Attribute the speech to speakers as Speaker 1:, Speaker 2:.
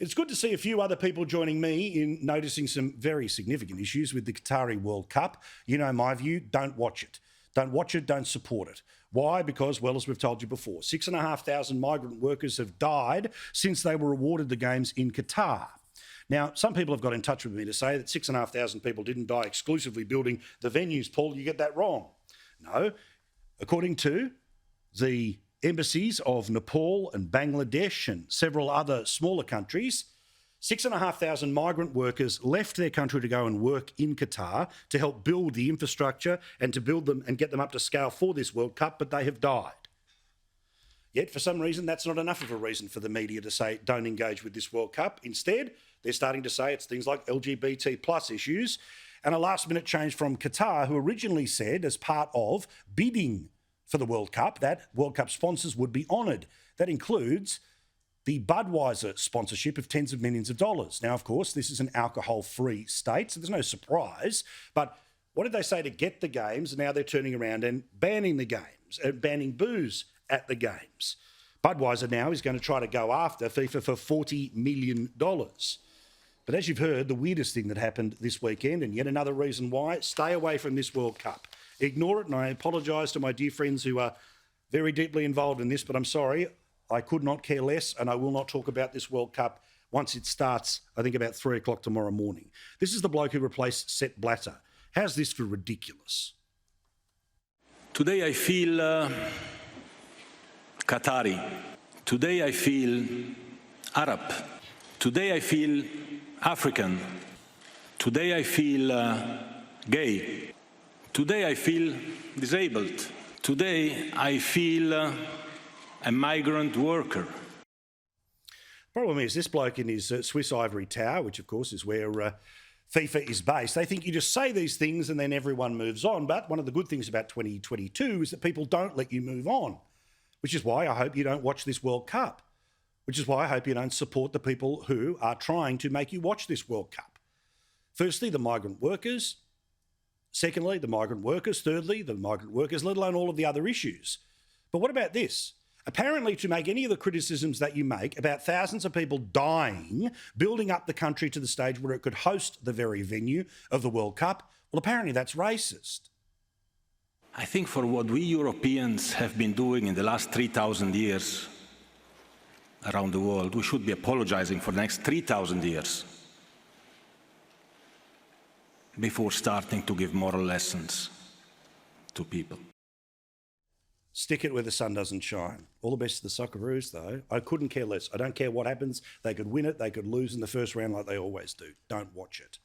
Speaker 1: It's good to see a few other people joining me in noticing some very significant issues with the Qatari World Cup. You know my view, don't watch it. Don't watch it, don't support it. Why? Because, well, as we've told you before, 6,500 migrant workers have died since they were awarded the Games in Qatar. Now, some people have got in touch with me to say that 6,500 people didn't die exclusively building the venues. Paul, you get that wrong. No. According to the embassies of Nepal and Bangladesh and several other smaller countries, 6,500 migrant workers left their country to go and work in Qatar to help build the infrastructure and to build them and get them up to scale for this World Cup, but they have died. Yet, for some reason, that's not enough of a reason for the media to say, don't engage with this World Cup. Instead, they're starting to say it's things like LGBT plus issues and a last-minute change from Qatar, who originally said, as part of bidding for the World Cup, that World Cup sponsors would be honoured. That includes the Budweiser sponsorship of tens of millions of dollars. Now, of course, this is an alcohol-free state, so there's no surprise. But what did they say to get the games? Now they're turning around and banning the games, banning booze at the games. Budweiser now is going to try to go after FIFA for $40 million. But as you've heard, the weirdest thing that happened this weekend, and yet another reason why, stay away from this World Cup. Ignore it, and I apologise to my dear friends who are very deeply involved in this, but I'm sorry, I could not care less, and I will not talk about this World Cup once it starts, I think about 3 o'clock tomorrow morning. This is the bloke who replaced Sepp Blatter. How's this for ridiculous?
Speaker 2: Today I feel Qatari. Today I feel Arab. Today I feel African. Today I feel gay. Today I feel disabled. Today I feel a migrant worker.
Speaker 1: Problem is, this bloke in his Swiss ivory tower, which of course is where FIFA is based, they think you just say these things and then everyone moves on. But one of the good things about 2022 is that people don't let you move on, which is why I hope you don't watch this World Cup, which is why I hope you don't support the people who are trying to make you watch this World Cup. Firstly, the migrant workers. Secondly, the migrant workers. Thirdly, the migrant workers, let alone all of the other issues. But what about this? Apparently, to make any of the criticisms that you make about thousands of people dying, building up the country to the stage where it could host the very venue of the World Cup, well, apparently that's racist.
Speaker 2: I think for what we Europeans have been doing in the last 3,000 years around the world, we should be apologizing for the next 3,000 years before starting to give moral lessons to people.
Speaker 1: Stick it where the sun doesn't shine. All the best to the Socceroos, though. I couldn't care less. I don't care what happens. They could win it. They could lose in the first round like they always do. Don't watch it.